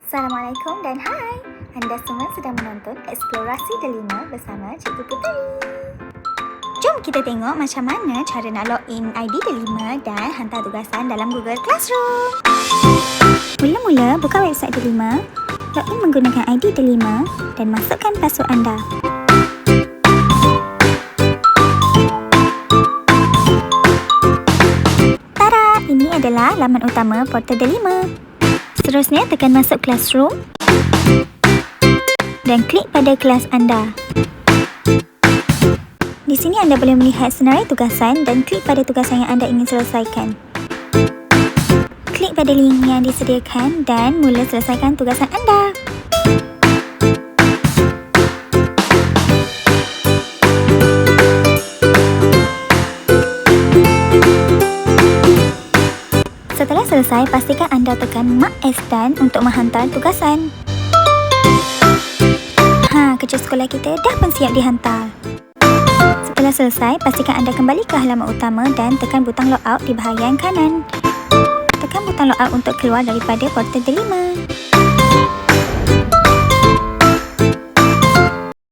Assalamualaikum dan hai. Anda semua sedang menonton Eksplorasi Delima bersama Cikgu Puteri. Jom kita tengok macam mana cara nak login ID Delima dan hantar tugasan dalam Google Classroom. Mula-mula buka website Delima, login menggunakan ID Delima dan masukkan password anda. Tada! Ini adalah laman utama portal Delima. Seterusnya tekan masuk Classroom dan klik pada kelas anda. Di sini anda boleh melihat senarai tugasan dan klik pada tugasan yang anda ingin selesaikan. Klik pada link yang disediakan dan mula selesaikan tugasan anda. Setelah selesai, pastikan anda tekan Mark as done untuk menghantar tugasan. Kerja sekolah kita dah pun siap dihantar. Setelah selesai, pastikan anda kembali ke halaman utama dan tekan butang logout di bahagian kanan. Tekan butang logout untuk keluar daripada portal Delima.